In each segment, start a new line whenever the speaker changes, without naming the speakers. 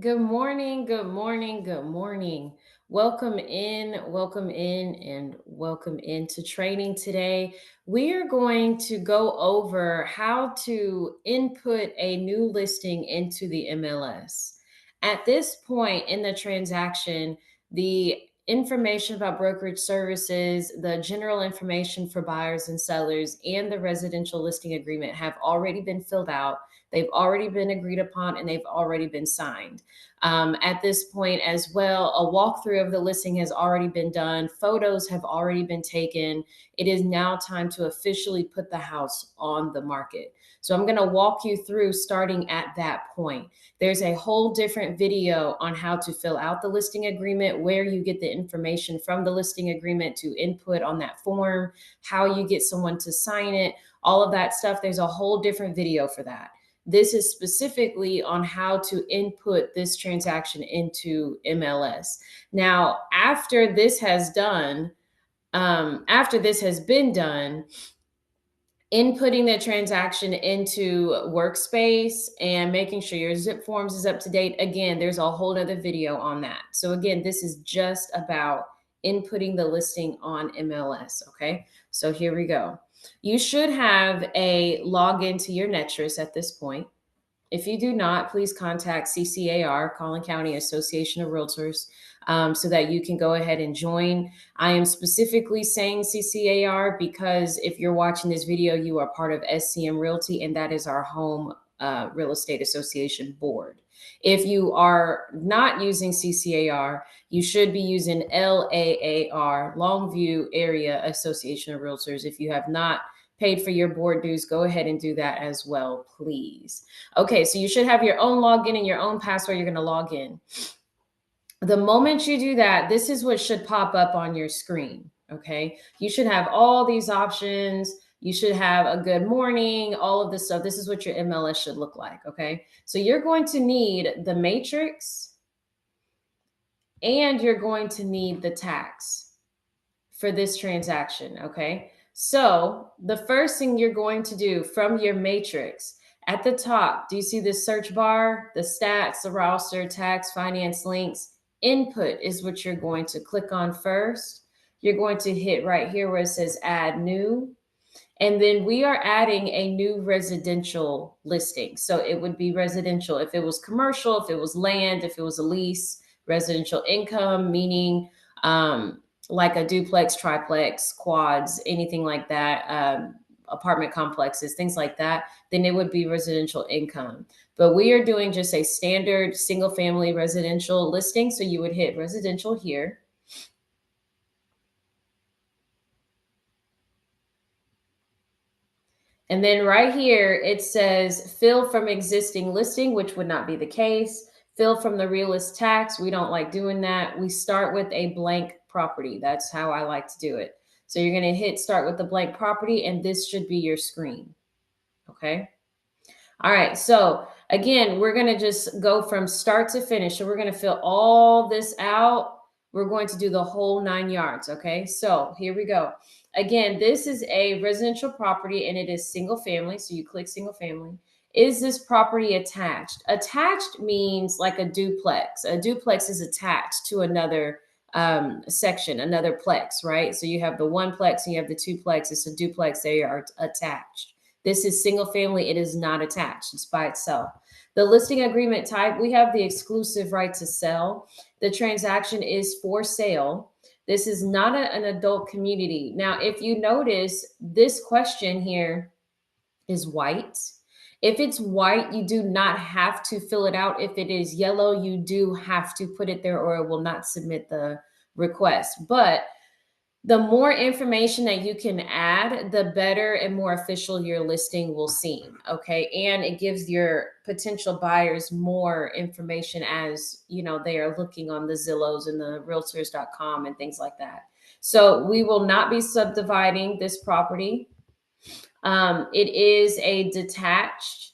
Good morning, good morning, good morning. Welcome in, and welcome into training today. We are going to go over how to input a new listing into the MLS. At this point in the transaction, the information about brokerage services, the general information for buyers and sellers, and the residential listing agreement have already been filled out. They've already been agreed upon and they've already been signed. At this point, as well, a walkthrough of the listing has already been done, photos have already been taken. It is now time to officially put the house on the market. So, I'm going to walk you through starting at that point. There's a whole different video on how to fill out the listing agreement, where you get the information from the listing agreement to input on that form, how you get someone to sign it, all of that stuff. There's a whole different video for that. This is specifically on how to input this transaction into MLS. Now, after this has been done, inputting the transaction into workspace and making sure your zip forms is up to date. Again, there's a whole other video on that. So again, this is just about inputting the listing on MLS. Okay, so here we go. You should have a login to your Ntreis at this point. If you do not, please contact CCAR, Collin County Association of Realtors, so that you can go ahead and join. I am specifically saying CCAR because if you're watching this video, you are part of SCM Realty, and that is our home real estate association board. If you are not using CCAR, you should be using LAAR, Longview Area Association of Realtors. If you have not paid for your board dues, go ahead and do that as well, please. Okay, so you should have your own login and your own password. You're going to log in. The moment you do that, this is what should pop up on your screen. Okay, you should have all these options. You should have a good morning, all of this stuff. This is what your MLS should look like. Okay, so you're going to need the matrix and you're going to need the tax for this transaction. Okay, so the first thing you're going to do from your matrix, at the top, do you see this search bar? The stats, the roster, tax, finance links. Input is what you're going to click on first. You're going to hit right here where it says add new. And then we are adding a new residential listing. So it would be residential if it was commercial, if it was land, if it was a lease, residential income, meaning like a duplex, triplex, quads, anything like that, apartment complexes, things like that, then it would be residential income. But we are doing just a standard single family residential listing. So you would hit residential here. And then right here, it says fill from existing listing, which would not be the case. Fill from the realist tax. We don't like doing that. We start with a blank property. That's how I like to do it. So you're going to hit start with the blank property, and this should be your screen. Okay. All right. So again, we're going to just go from start to finish. So we're going to fill all this out. We're going to do the whole 9 yards. Okay. So here we go. Again, this is a residential property and it is single family. So you click single family. Is this property attached? Attached means like a duplex. A duplex is attached to another section, another plex, right? So you have the one plex and you have the two plex. It's a duplex. They are attached. This is single family. It is not attached. It's by itself. The listing agreement type, we have the exclusive right to sell. The transaction is for sale. This is not an adult community. Now, if you notice, this question here is white. If it's white, you do not have to fill it out. If it is yellow, you do have to put it there or it will not submit the request. But the more information that you can add, the better and more official your listing will seem. Okay. And it gives your potential buyers more information as you know they are looking on the Zillows and the realtors.com and things like that. So we will not be subdividing this property. It is a detached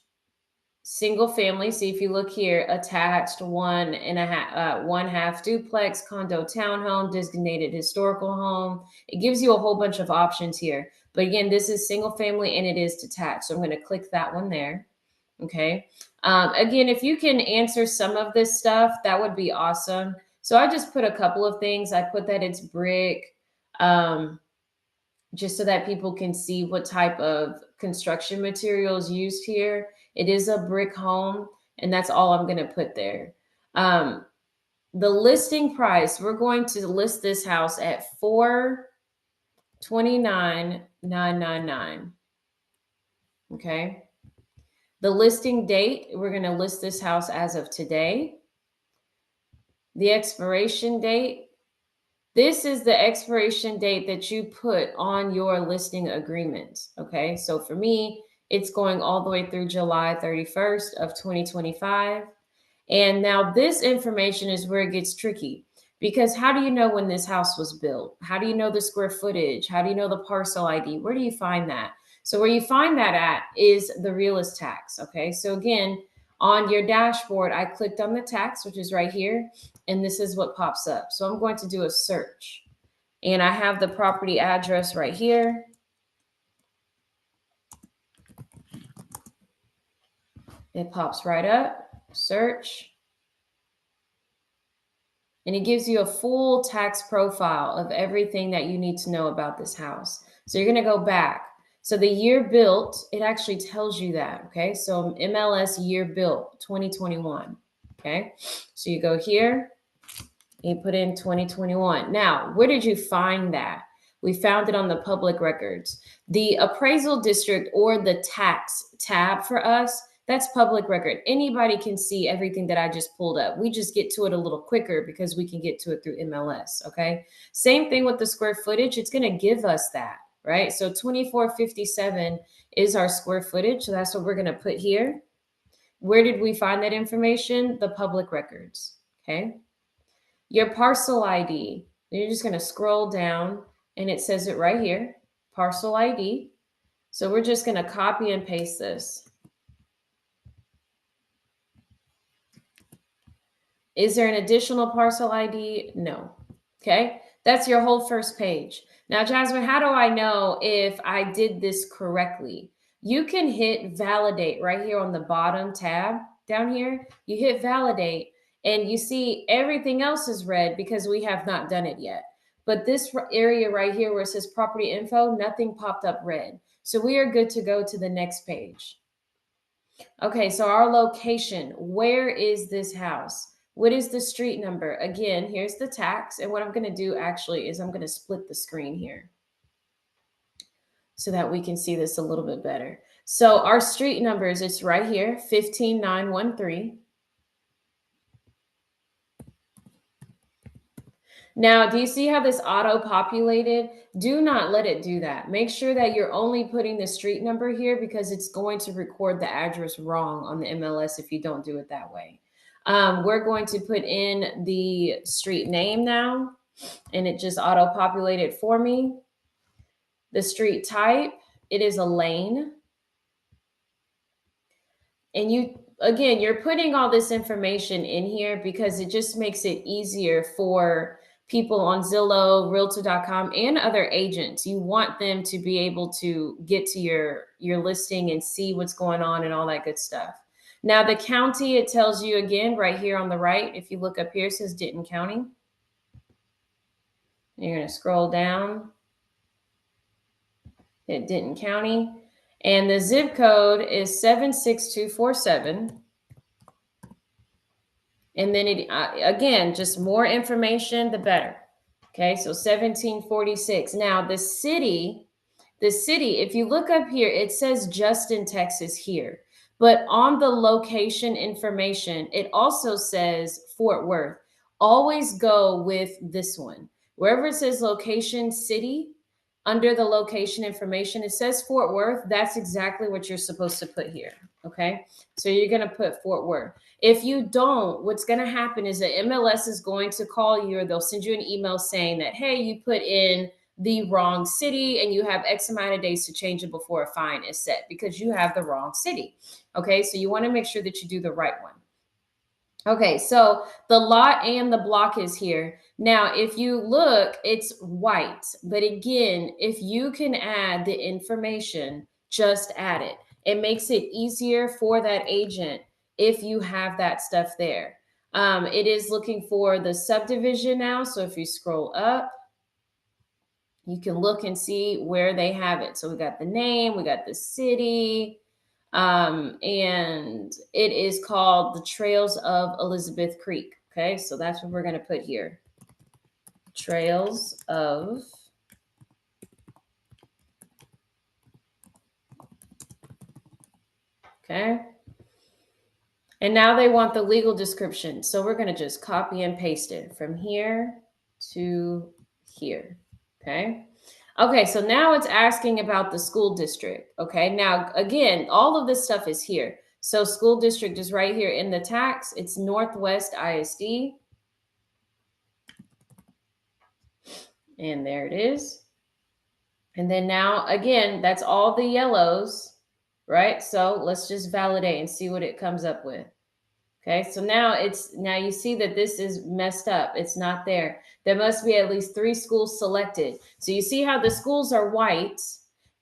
single family. See if you look here, attached one half duplex, condo, townhome, designated historical home. It gives you a whole bunch of options here. But again, this is single family and it is detached. So I'm going to click that one there. Okay. Again, if you can answer some of this stuff, that would be awesome. So I just put a couple of things. I put that it's brick, just so that people can see what type of construction materials used here. It is a brick home, and that's all I'm going to put there. Um, the listing price, we're going to list this house at $429,999. Okay. The listing date, we're going to list this house as of today. The expiration date, this is the expiration date that you put on your listing agreement. Okay. So for me, it's going all the way through July 31st of 2025. And now this information is where it gets tricky, because how do you know when this house was built? How do you know the square footage? How do you know the parcel ID? Where do you find that? So where you find that at is the realist tax. Okay. So again, on your dashboard, I clicked on the tax, which is right here, and this is what pops up. So I'm going to do a search, and I have the property address right here. It pops right up, search. And it gives you a full tax profile of everything that you need to know about this house. So you're going to go back. So the year built, it actually tells you that. Okay. So MLS year built 2021. Okay. So you go here, you put in 2021. Now, where did you find that? We found it on the public records. The appraisal district, or the tax tab for us, that's public record. Anybody can see everything that I just pulled up. We just get to it a little quicker because we can get to it through MLS. Okay. Same thing with the square footage. It's going to give us that, right? So 2457 is our square footage. So that's what we're going to put here. Where did we find that information? The public records. Okay. Your parcel ID, you're just going to scroll down, and it says it right here, parcel ID. So we're just going to copy and paste this. Is there an additional parcel ID? No. Okay. That's your whole first page. Now, Jasmine, how do I know if I did this correctly? You can hit validate right here on the bottom tab down here. You hit validate, and you see everything else is red because we have not done it yet. But this area right here where it says property info, nothing popped up red. So we are good to go to the next page. Okay, so our location, where is this house? What is the street number? Again, here's the tax. And what I'm going to do actually is I'm going to split the screen here so that we can see this a little bit better. So our street numbers, it's right here, 15913. Now, do you see how this auto-populated? Do not let it do that. Make sure that you're only putting the street number here, because it's going to record the address wrong on the MLS if you don't do it that way. We're going to put in the street name now, and it just auto-populated for me. The street type, it is a lane. And you're putting all this information in here because it just makes it easier for people on Zillow, Realtor.com, and other agents. You want them to be able to get to your listing and see what's going on and all that good stuff. Now, the county, it tells you again right here on the right. If you look up here, it says Denton County. You're going to scroll down, hit Denton County, and the zip code is 76247. And then it again, just more information, the better. Okay, so 1746. Now the city, if you look up here, it says Justin, Texas here. But on the location information, it also says Fort Worth. Always go with this one. Wherever it says location city, under the location information, it says Fort Worth. That's exactly what you're supposed to put here. Okay, so you're going to put Fort Worth. If you don't, what's going to happen is that MLS is going to call you, or they'll send you an email saying that, hey, you put in the wrong city and you have X amount of days to change it before a fine is set because you have the wrong city. Okay, so you want to make sure that you do the right one. Okay, so the lot and the block is here. Now, if you look, it's white. But again, if you can add the information, just add it. It makes it easier for that agent if you have that stuff there. It is looking for the subdivision now. So if you scroll up, you can look and see where they have it. So we got the name, we got the city, and it is called the Trails of Elizabeth Creek. Okay, so that's what we're going to put here. Trails of okay. And now they want the legal description. So we're going to just copy and paste it from here to here. Okay. Okay, so now it's asking about the school district. Okay, now again, all of this stuff is here. So school district is right here in the tax. It's Northwest ISD. And there it is. And then now, again, that's all the yellows, right? So let's just validate and see what it comes up with. Okay, so now you see that this is messed up. It's not there. There must be at least 3 schools selected. So you see how the schools are white,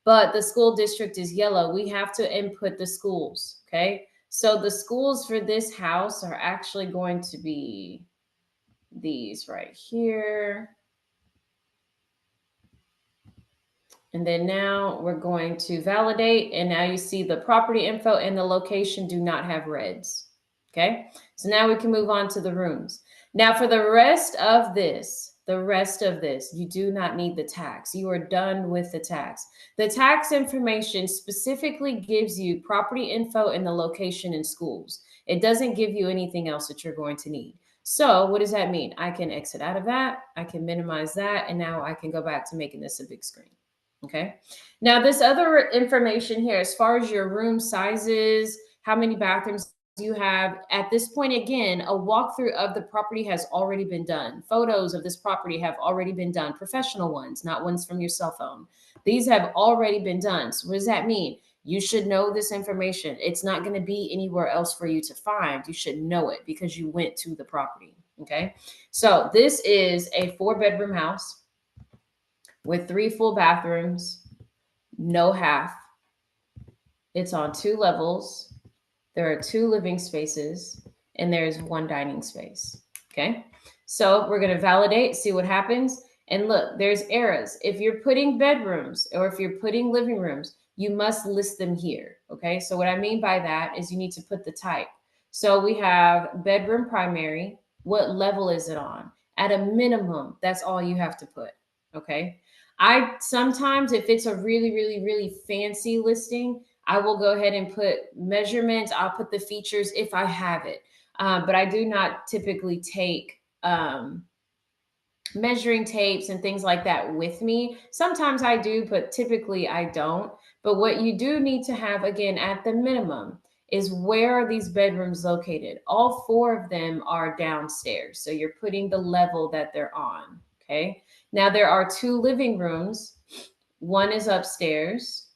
but the school district is yellow. We have to input the schools. Okay, so the schools for this house are actually going to be these right here. And then now we're going to validate. And now you see the property info and the location do not have reds. Okay, so now we can move on to the rooms. Now for the rest of this, you do not need the tax. You are done with the tax. The tax information specifically gives you property info and the location in schools. It doesn't give you anything else that you're going to need. So what does that mean? I can exit out of that. I can minimize that. And now I can go back to making this a big screen. Okay. Now this other information here, as far as your room sizes, how many bathrooms you have at this point, again, a walkthrough of the property has already been done. Photos of this property have already been done, professional ones, not ones from your cell phone. These have already been done. So what does that mean? You should know this information. It's not going to be anywhere else for you to find. You should know it because you went to the property. Okay. So this is a 4-bedroom house with 3 full bathrooms, no half. It's on 2 levels. There are 2 living spaces, and there's 1 dining space. Okay, so we're going to validate, see what happens. And look, there's errors. If you're putting bedrooms or if you're putting living rooms, you must list them here. Okay, so what I mean by that is you need to put the type. So we have bedroom primary. What level is it on? At a minimum, that's all you have to put. Okay, I sometimes, if it's a really, really, really fancy listing, I will go ahead and put measurements. I'll put the features if I have it. But I do not typically take measuring tapes and things like that with me. Sometimes I do, but typically I don't. But what you do need to have, again, at the minimum, is where are these bedrooms located? All 4 of them are downstairs. So you're putting the level that they're on. Okay. Now there are 2 living rooms. One is upstairs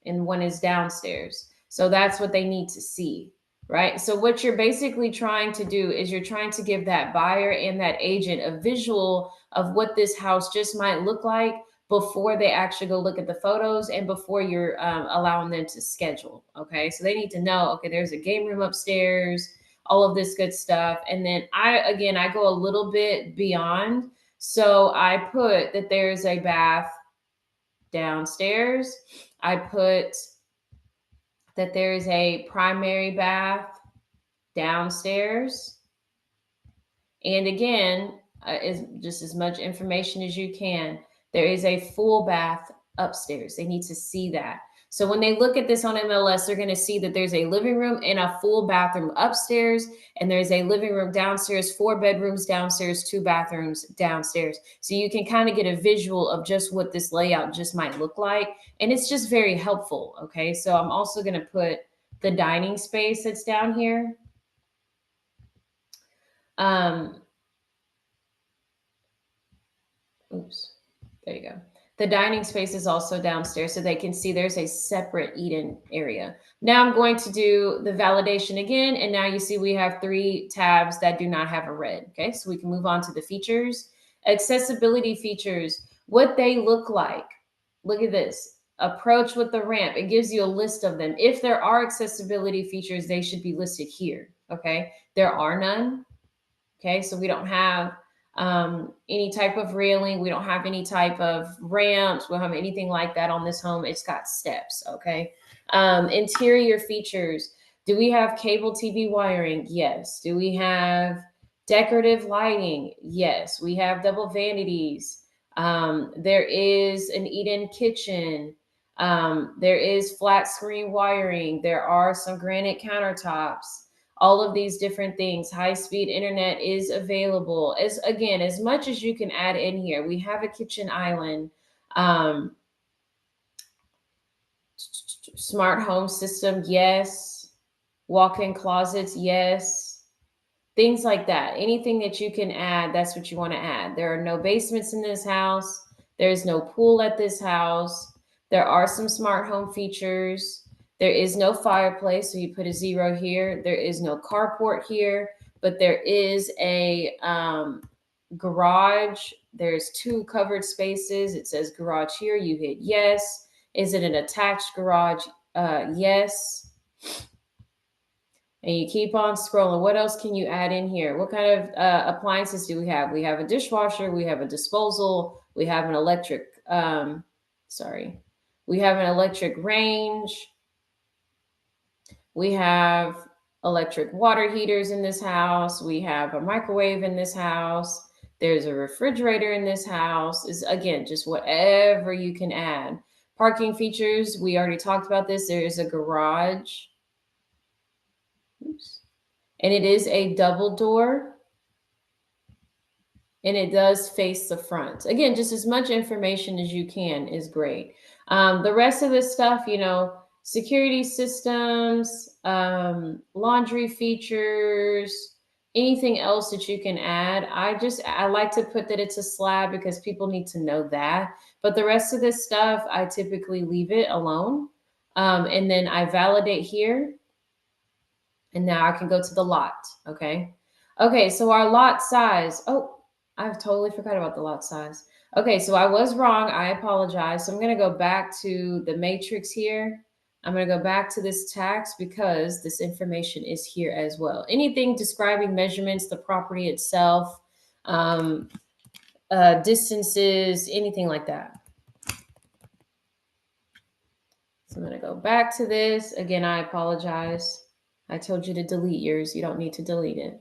and one is downstairs. So that's what they need to see, right? So what you're basically trying to do is you're trying to give that buyer and that agent a visual of what this house just might look like before they actually go look at the photos and before you're allowing them to schedule. Okay, so they need to know, okay, there's a game room upstairs, all of this good stuff. And then I go a little bit beyond. So I put that there's a bath downstairs. I put that there is a primary bath downstairs. And again, is just as much information as you can. There is a full bath upstairs. They need to see that. So when they look at this on MLS, they're going to see that there's a living room and a full bathroom upstairs, and there's a living room downstairs, 4 bedrooms downstairs, 2 bathrooms downstairs. So you can kind of get a visual of just what this layout just might look like. And it's just very helpful. Okay. So I'm also going to put the dining space that's down here. Oops, there you go. The dining space is also downstairs so they can see there's a separate eat-in area. Now I'm going to do the validation again. And now you see we have 3 tabs that do not have a red. Okay, so we can move on to the features. Accessibility features, what they look like. Look at this. approach with the ramp. It gives you a list of them. If there are accessibility features, they should be listed here. Okay. There are none. Okay. So we don't have any type of railing. We don't have any type of ramps. We don't have anything like that on this home. It's got steps. Okay. Interior features. Do we have cable TV wiring? Yes. Do we have decorative lighting? Yes. We have double vanities. There is an eat-in kitchen. There is flat screen wiring. There are some granite countertops. All of these different things. High-speed internet is available. As again, as much as you can add in here. We have a kitchen island. Smart home system, yes. Walk-in closets, yes. Things like that. Anything that you can add, that's what you want to add. There are no basements in this house. There's no pool at this house. There are some smart home features. There is no fireplace, so you put a 0 here. There is no carport here, but there is a garage. There's 2 covered spaces. It says garage here. You hit yes. Is it an attached garage? Yes. And you keep on scrolling. What else can you add in here? What kind of appliances do we have? We have a dishwasher. We have a disposal. We have an electric, we have an electric range. We have electric water heaters in this house. We have a microwave in this house. There's a refrigerator in this house. Is again, just whatever you can add. Parking features, we already talked about this. There is a garage. Oops. And it is a double door. And it does face the front. Again, just as much information as you can is great. The rest of this stuff, security systems, laundry features, anything else that you can add. I like to put that it's a slab because people need to know that. But the rest of this stuff, I typically leave it alone. And then I validate here. And now I can go to the lot. Okay. Okay. So our lot size. Oh, I've totally forgot about the lot size. Okay. So I was wrong. I apologize. So I'm going to go back to the matrix here. I'm going to go back to this tax because this information is here as well. Anything describing measurements, the property itself, distances, anything like that. So I'm going to go back to this. Again, I apologize. I told you to delete yours. You don't need to delete it.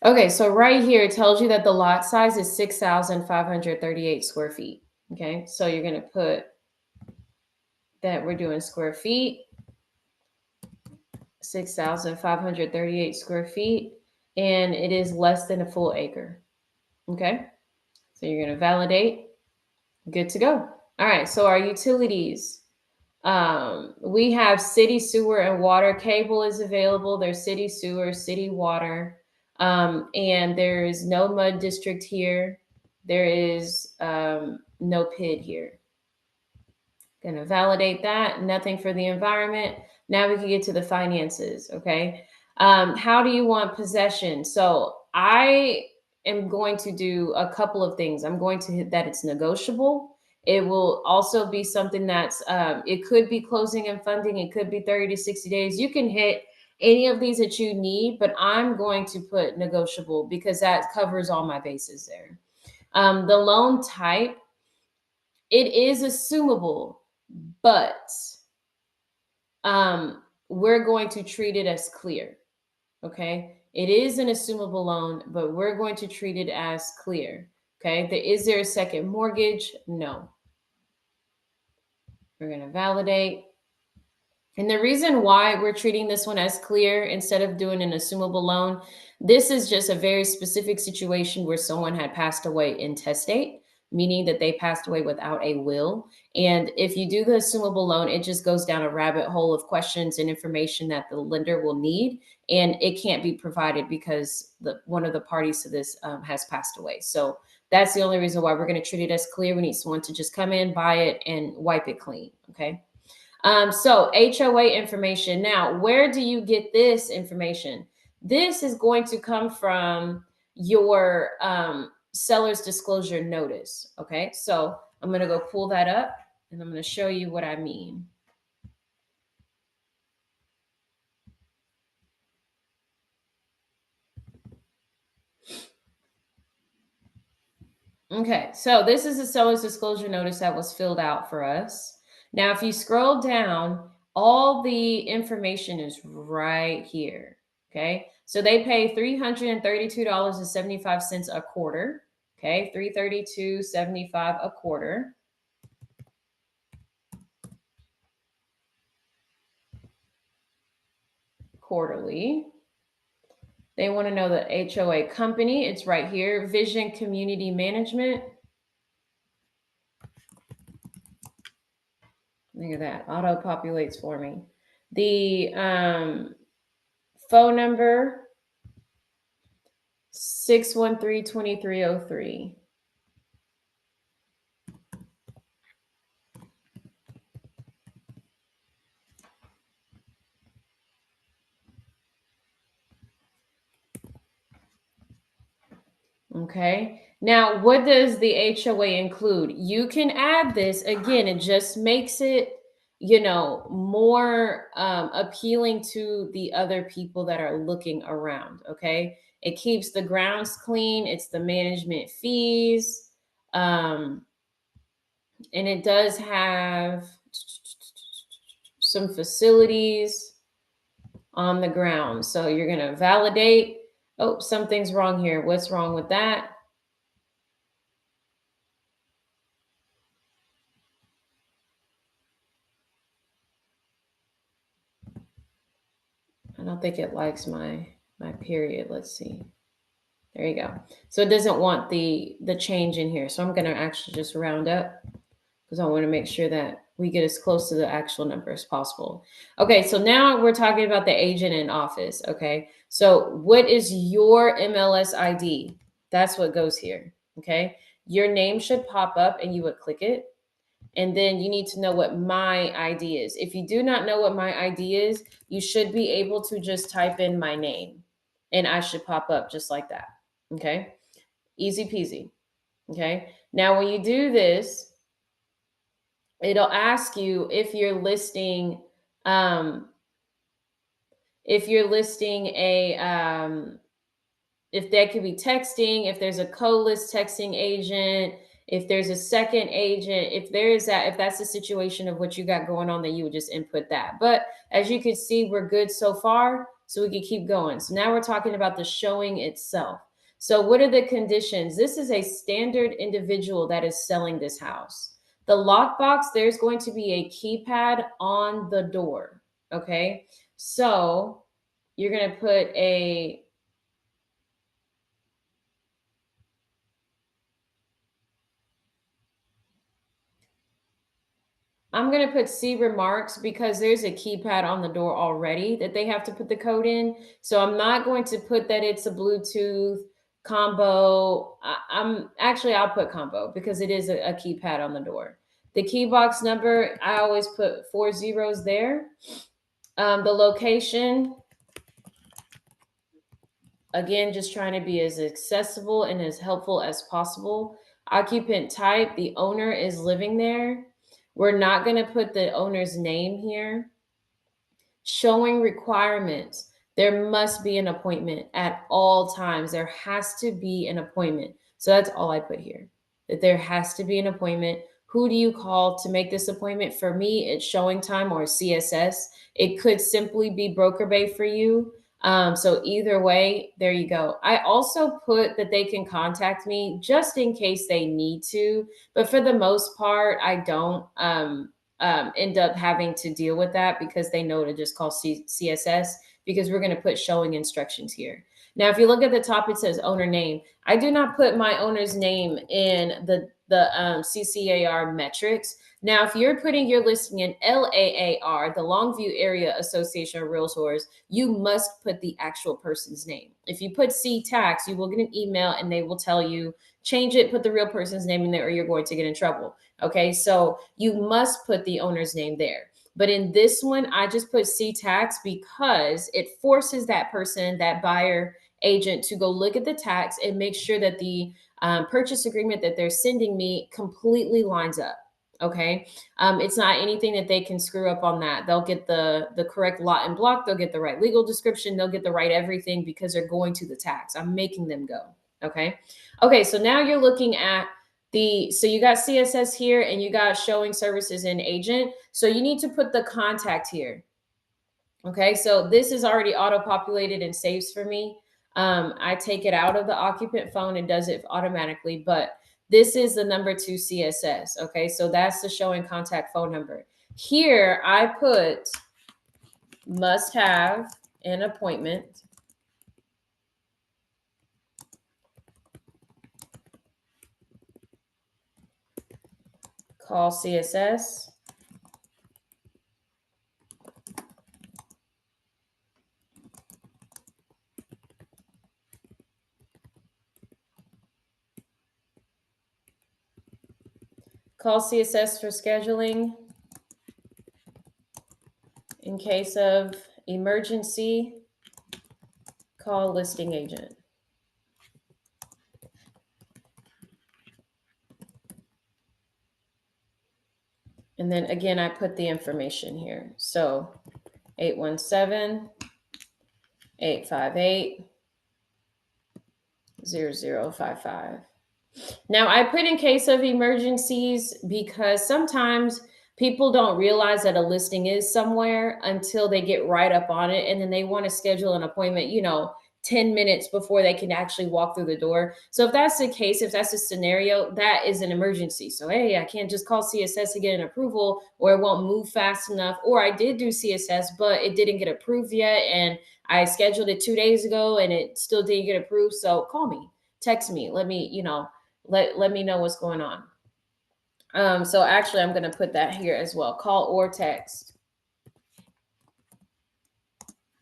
Okay, so right here, it tells you that the lot size is 6,538 square feet. Okay, so you're going to put that we're doing square feet, 6,538 square feet, and it is less than a full acre. Okay, so you're going to validate. Good to go. All right, so our utilities. We have city sewer and water. Cable is available. There's city sewer, city water. And there is no mud district here. There is no PID here. Going to validate that. Nothing for the environment. Now we can get to the finances. Okay. How do you want possession? So I am going to do a couple of things. I'm going to hit that it's negotiable. It will also be something that's, it could be closing and funding. It could be 30 to 60 days. You can hit any of these that you need, but I'm going to put negotiable because that covers all my bases there. The loan type, it is assumable, but we're going to treat it as clear. Okay. It is an assumable loan, but we're going to treat it as clear. Okay. Is there a second mortgage? No. We're going to validate. And the reason why we're treating this one as clear instead of doing an assumable loan, this is just a very specific situation where someone had passed away intestate, meaning that they passed away without a will. And if you do the assumable loan, it just goes down a rabbit hole of questions and information that the lender will need. And it can't be provided because one of the parties to this has passed away. So that's the only reason why we're going to treat it as clear. We need someone to just come in, buy it, and wipe it clean. Okay. So HOA information. Now, where do you get this information? This is going to come from your seller's disclosure notice. Okay, so I'm going to go pull that up. And I'm going to show you what I mean. Okay, so this is a seller's disclosure notice that was filled out for us. Now, if you scroll down, all the information is right here. Okay, so they pay $332.75 a quarter. Okay, $332.75 a quarter. Quarterly. They want to know the HOA company. It's right here, Vision Community Management. Look at that, auto populates for me. The phone number 613-2303. Okay. Now, what does the HOA include? You can add this again. It just makes it, more appealing to the other people that are looking around. Okay. It keeps the grounds clean. It's the management fees. And it does have some facilities on the ground. So you're going to validate. Oh, something's wrong here. What's wrong with that? I don't think it likes my period. Let's see. There you go. So it doesn't want the change in here. So I'm going to actually just round up because I want to make sure that we get as close to the actual number as possible. Okay, so now we're talking about the agent in office. Okay, so what is your MLS ID? That's what goes here. Okay, your name should pop up and you would click it. And then you need to know what my ID is. If you do not know what my ID is, you should be able to just type in my name and I should pop up just like that. Okay, easy peasy. Okay, now when you do this, it'll ask you um, if you're listing a if that could be texting, if there's a co-list texting agent, if there's a second agent, if that's the situation of what you got going on, then you would just input that. But as you can see, we're good so far, so we can keep going. So now we're talking about the showing itself. So what are the conditions? This is a standard individual that is selling this house. The lockbox, there's going to be a keypad on the door. Okay. So you're going to put I'm going to put C remarks because there's a keypad on the door already that they have to put the code in. So I'm not going to put that it's a Bluetooth combo. I'll put combo because it is a keypad on the door. The key box number, I always put 4 zeros there. The location, again, just trying to be as accessible and as helpful as possible. Occupant type, the owner is living there. We're not going to put the owner's name here. Showing requirements. There must be an appointment at all times. There has to be an appointment. So that's all I put here, that there has to be an appointment. Who do you call to make this appointment? For me, it's showing time or CSS. It could simply be Broker Bay for you. So either way, there you go. I also put that they can contact me just in case they need to, but for the most part, I don't end up having to deal with that because they know to just call CSS because we're going to put showing instructions here. Now, if you look at the top, it says owner name. I do not put my owner's name in the CCAR metrics. Now, if you're putting your listing in LAAR, the Longview Area Association of Realtors, you must put the actual person's name. If you put C-Tax, you will get an email and they will tell you, change it, put the real person's name in there or you're going to get in trouble. Okay, so you must put the owner's name there. But in this one, I just put C-Tax because it forces that person, that buyer agent, to go look at the tax and make sure that the purchase agreement that they're sending me completely lines up. Okay. It's not anything that they can screw up on that. They'll get the correct lot and block. They'll get the right legal description. They'll get the right everything because they're going to the tax. I'm making them go. Okay. Okay. So now you're looking at so you got CSS here and you got showing services and agent. So you need to put the contact here. Okay. So this is already auto populated and saves for me. I take it out of the occupant phone and does it automatically, but this is the number 2 CSS. Okay, so that's the showing contact phone number. Here I put must have an appointment, call CSS, call CSS for scheduling in case of emergency, call listing agent. And then again, I put the information here. So 817-858-0055. Now, I put in case of emergencies because sometimes people don't realize that a listing is somewhere until they get right up on it. And then they want to schedule an appointment, 10 minutes before they can actually walk through the door. So if that's the case, if that's a scenario, that is an emergency. So, hey, I can't just call CSS to get an approval or it won't move fast enough. Or I did do CSS, but it didn't get approved yet. And I scheduled it 2 days ago and it still didn't get approved. So call me, text me, let me, let me know what's going on. So actually, I'm going to put that here as well. Call or text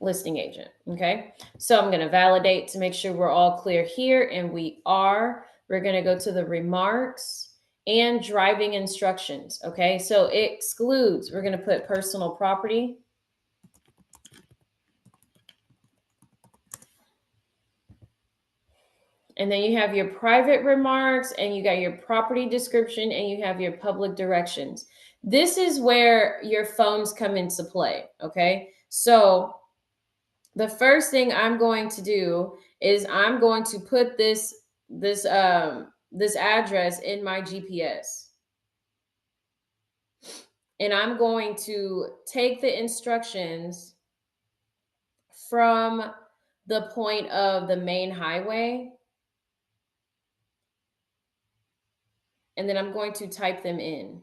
listing agent. Okay. So I'm going to validate to make sure we're all clear here. And we are. We're going to go to the remarks and driving instructions. Okay. So it excludes, we're going to put personal property. And then you have your private remarks and you got your property description and you have your public directions. This is where your phones come into play. Okay. So the first thing I'm going to do is I'm going to put this address in my GPS. And I'm going to take the instructions from the point of the main highway. And then I'm going to type them in.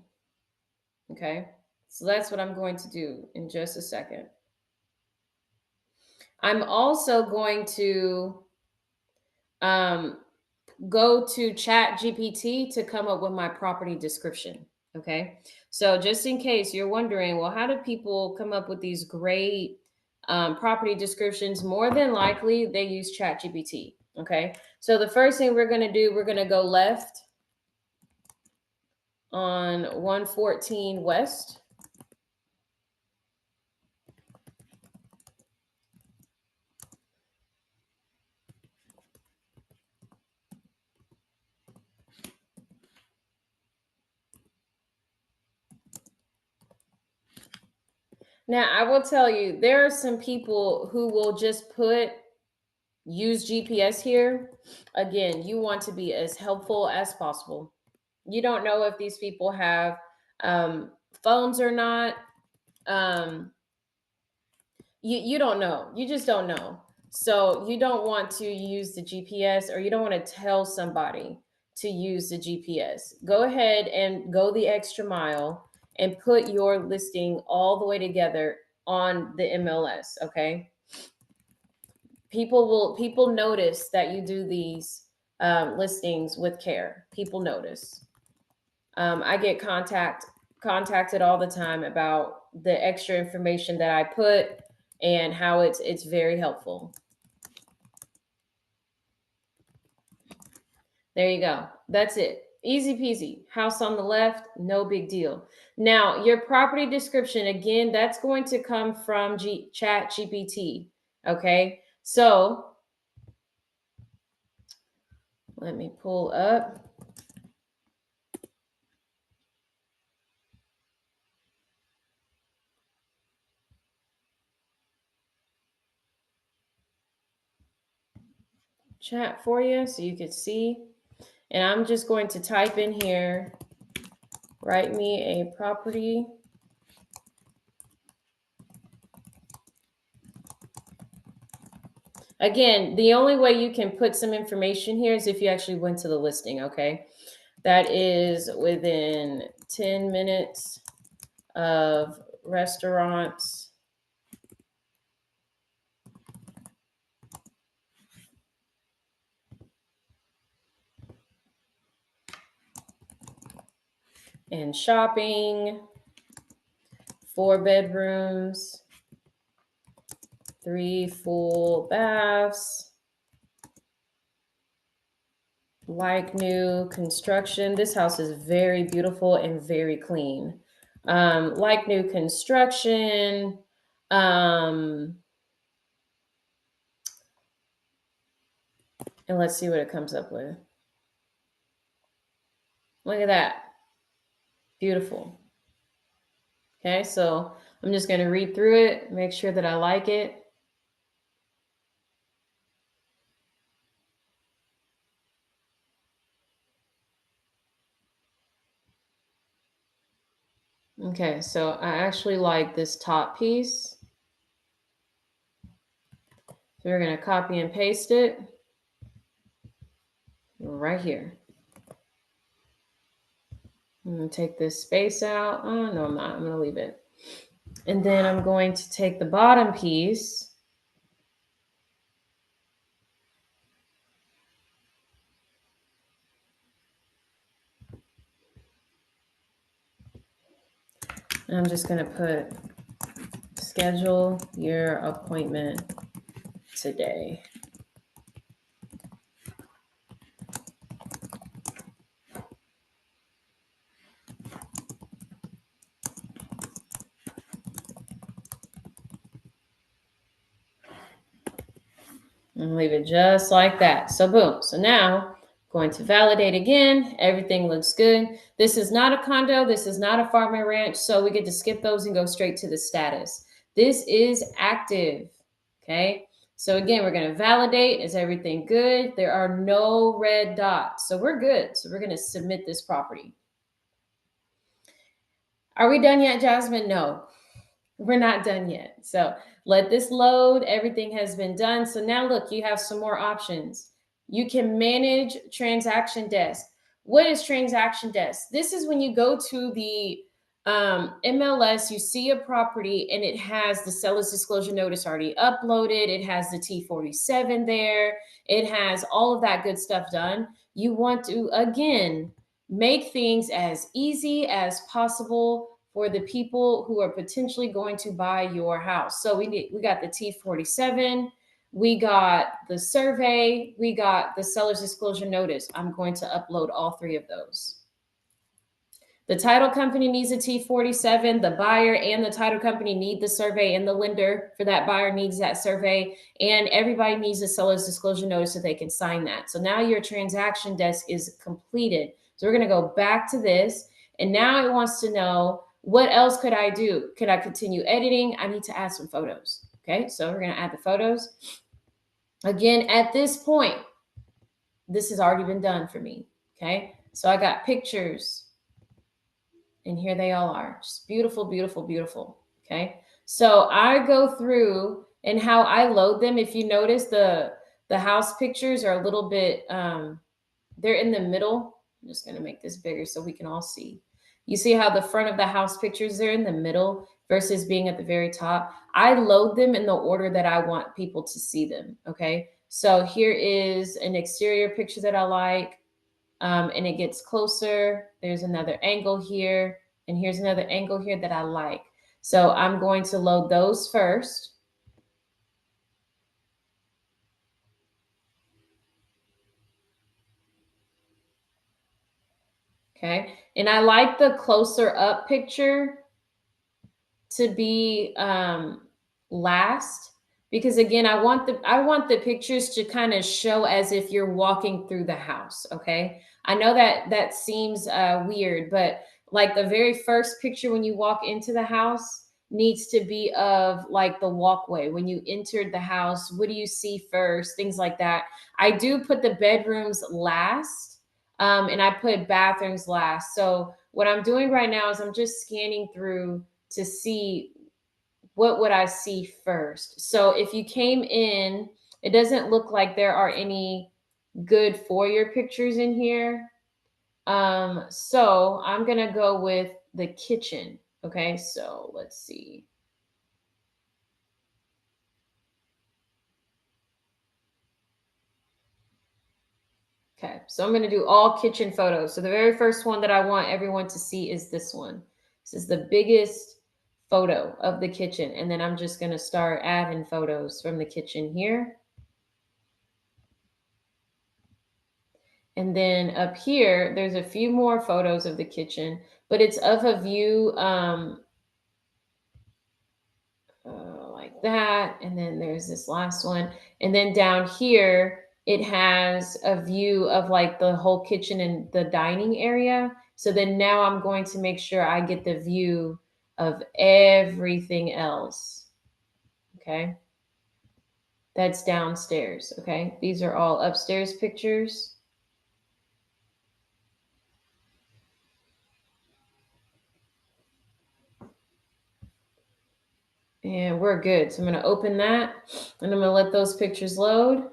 Okay. So that's what I'm going to do in just a second. I'm also going to go to Chat GPT to come up with my property description. Okay. So just in case you're wondering, well, how do people come up with these great property descriptions? More than likely, they use Chat GPT. Okay. So the first thing we're going to do, we're going to go left on 114 West. Now, I will tell you, there are some people who will just use GPS here. Again, you want to be as helpful as possible. You don't know if these people have phones or not. Um, you don't know. You just don't know. So you don't want to use the GPS or you don't want to tell somebody to use the GPS. Go ahead and go the extra mile and put your listing all the way together on the MLS, okay? People notice that you do these listings with care. People notice. I get contacted all the time about the extra information that I put and how it's very helpful. There you go. That's it. Easy peasy. House on the left, no big deal. Now, your property description, again, that's going to come from Chat GPT. Okay. So let me pull up. chat for you so you can see. And I'm just going to type in here, write me a property. Again, the only way you can put some information here is if you actually went to the listing, okay? That is within 10 minutes of restaurants and shopping, 4 bedrooms, 3 full baths, like new construction. This house is very beautiful and very clean. Like new construction. And let's see what it comes up with. Look at that. Beautiful. Okay, so I'm just going to read through it, make sure that I like it. Okay, so I actually like this top piece. So we're going to copy and paste it right here. I'm going to take this space out. Oh, no, I'm not. I'm going to leave it. And then I'm going to take the bottom piece. And I'm just going to put schedule your appointment today. And leave it just like that. So boom. So now going to validate again. Everything looks good. This is not a condo. This is not a farm and ranch. So we get to skip those and go straight to the status. This is active. Okay. So again, we're going to validate. Is everything good? There are no red dots. So we're good. So we're going to submit this property. Are we done yet, Jasmine? No. We're not done yet. So let this load. Everything has been done. So now look, you have some more options. You can manage transaction desk. What is transaction desk? This is when you go to the MLS, you see a property and it has the seller's disclosure notice already uploaded. It has the T47 there. It has all of that good stuff done. You want to, again, make things as easy as possible for the people who are potentially going to buy your house. So we got the T47, we got the survey, we got the seller's disclosure notice. I'm going to upload all 3 of those. The title company needs a T47. The buyer and the title company need the survey, and the lender for that buyer needs that survey. And everybody needs a seller's disclosure notice so they can sign that. So now your transaction desk is completed. So we're going to go back to this. And now it wants to know, what else could I do? Could I continue editing? I need to add some photos. Okay, so we're going to add the photos. Again, at this point, this has already been done for me. Okay, so I got pictures. And here they all are. Just beautiful, beautiful, beautiful. Okay. So I go through and how I load them. If you notice, the house pictures are a little bit, they're in the middle. I'm just going to make this bigger so we can all see. You see how the front of the house pictures, they're in the middle versus being at the very top. I load them in the order that I want people to see them. Okay. So here is an exterior picture that I like. And it gets closer. There's another angle here, and here's another angle here that I like. So I'm going to load those first. Okay, and I like the closer up picture to be last, because again, I want the pictures to kind of show as if you're walking through the house. Okay, I know that seems weird, but like the very first picture when you walk into the house, needs to be of like the walkway. When you entered the house, what do you see first? Things like that. I do put the bedrooms last, and I put bathrooms last. So what I'm doing right now is I'm just scanning through to see what would I see first. So if you came in, it doesn't look like there are any good foyer pictures in here. So I'm gonna go with the kitchen. Okay, so let's see. Okay, so I'm gonna do all kitchen photos. So the very first one that I want everyone to see is this one. This is the biggest photo of the kitchen. And then I'm just gonna start adding photos from the kitchen here. And then up here, there's a few more photos of the kitchen, but it's of a view like that. And then there's this last one. And then down here, it has a view of like the whole kitchen and the dining area. So then now I'm going to make sure I get the view of everything else. Okay. That's downstairs. Okay. These are all upstairs pictures. And we're good. So I'm going to open that and I'm going to let those pictures load.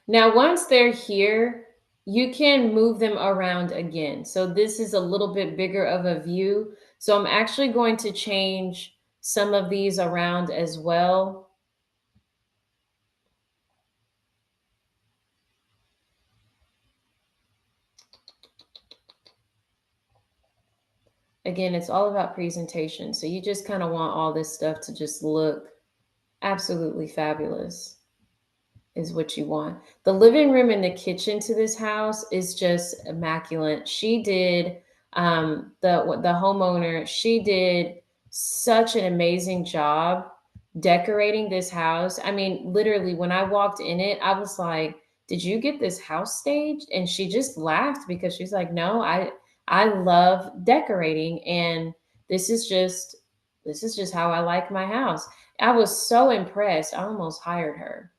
Now, once they're here, you can move them around again. So this is a little bit bigger of a view. So I'm actually going to change some of these around as well. Again, it's all about presentation. So you just kind of want all this stuff to just look absolutely fabulous. Is what you want. The living room and the kitchen to this house is just immaculate. She did the homeowner, she did such an amazing job decorating this house. I mean, literally when I walked in it, I was like, "Did you get this house staged?" And she just laughed because she's like, "No, I love decorating and this is just this is just how I like my house." I was so impressed. I almost hired her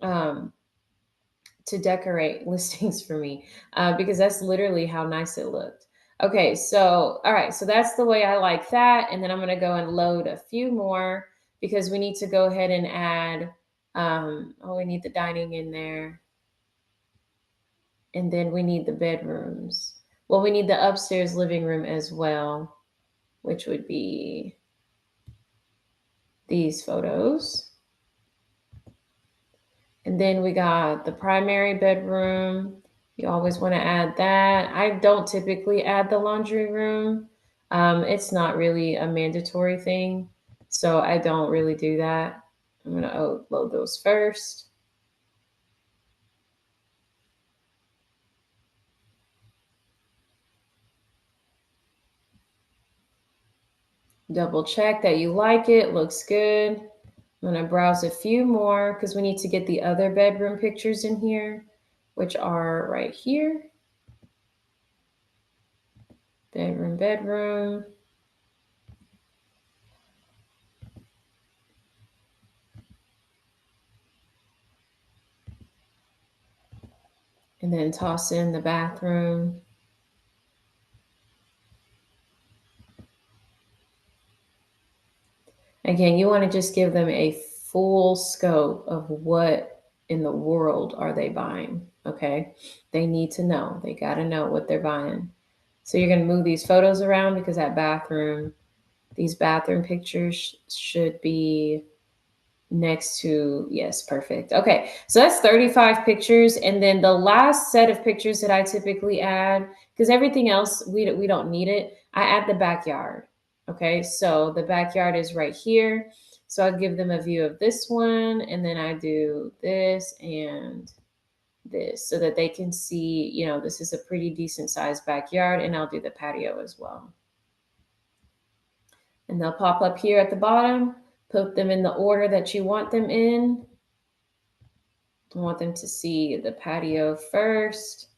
um, to decorate listings for me because that's literally how nice it looked. Okay, so all right, so that's the way I like that. And then I'm going to go and load a few more because we need to go ahead and add, we need the dining in there. And then we need the bedrooms. Well, we need the upstairs living room as well, which would be these photos. And then we got the primary bedroom. You always want to add that. I don't typically add the laundry room. It's not really a mandatory thing. So I don't really do that. I'm going to load those first. Double check that you like it. Looks good. I'm going to browse a few more because we need to get the other bedroom pictures in here, which are right here. Bedroom, bedroom. And then toss in the bathroom. Again, you want to just give them a full scope of what in the world are they buying. Okay. They need to know. They got to know what they're buying. So you're going to move these photos around because these bathroom pictures should be next to, yes, perfect. Okay. So that's 35 pictures. And then the last set of pictures that I typically add, because everything else, we don't need it. I add the backyard. Okay, so the backyard is right here. So I'll give them a view of this one, and then I do this and this so that they can see, this is a pretty decent sized backyard, and I'll do the patio as well. And they'll pop up here at the bottom, put them in the order that you want them in. I want them to see the patio first.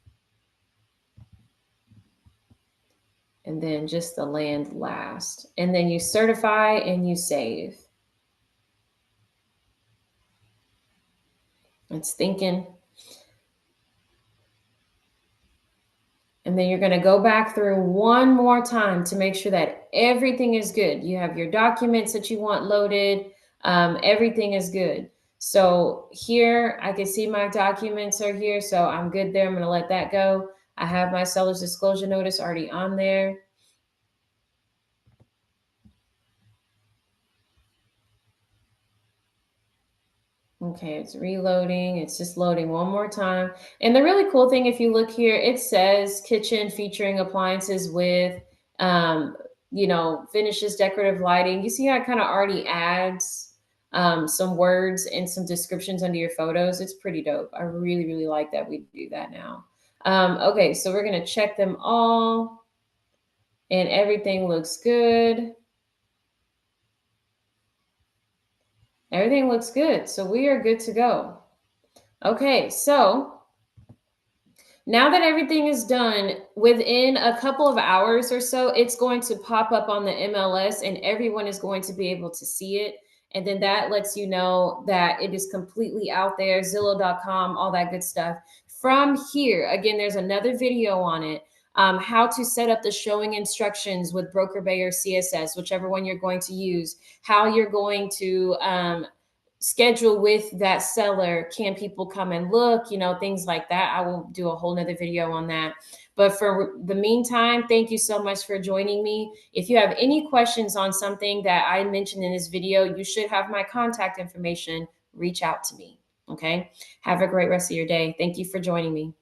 and then just the land last. And then you certify and you save. It's thinking. And then you're going to go back through one more time to make sure that everything is good. You have your documents that you want loaded. Everything is good. So here I can see my documents are here. So I'm good there. I'm going to let that go. I have my seller's disclosure notice already on there. Okay, it's reloading. It's just loading one more time. And the really cool thing, if you look here, it says kitchen featuring appliances with, um, finishes, decorative lighting. You see how it kind of already adds some words and some descriptions under your photos. It's pretty dope. I really, really like that we do that now. Okay, so we're going to check them all and everything looks good. Everything looks good. So we are good to go. Okay, so now that everything is done, within a couple of hours or so, it's going to pop up on the MLS and everyone is going to be able to see it. And then that lets you know that it is completely out there, Zillow.com, all that good stuff. From here, again, there's another video on it, how to set up the showing instructions with Broker Bay or CSS, whichever one you're going to use, how you're going to schedule with that seller. Can people come and look, things like that. I will do a whole nother video on that. But for the meantime, thank you so much for joining me. If you have any questions on something that I mentioned in this video, you should have my contact information. Reach out to me. Okay. Have a great rest of your day. Thank you for joining me.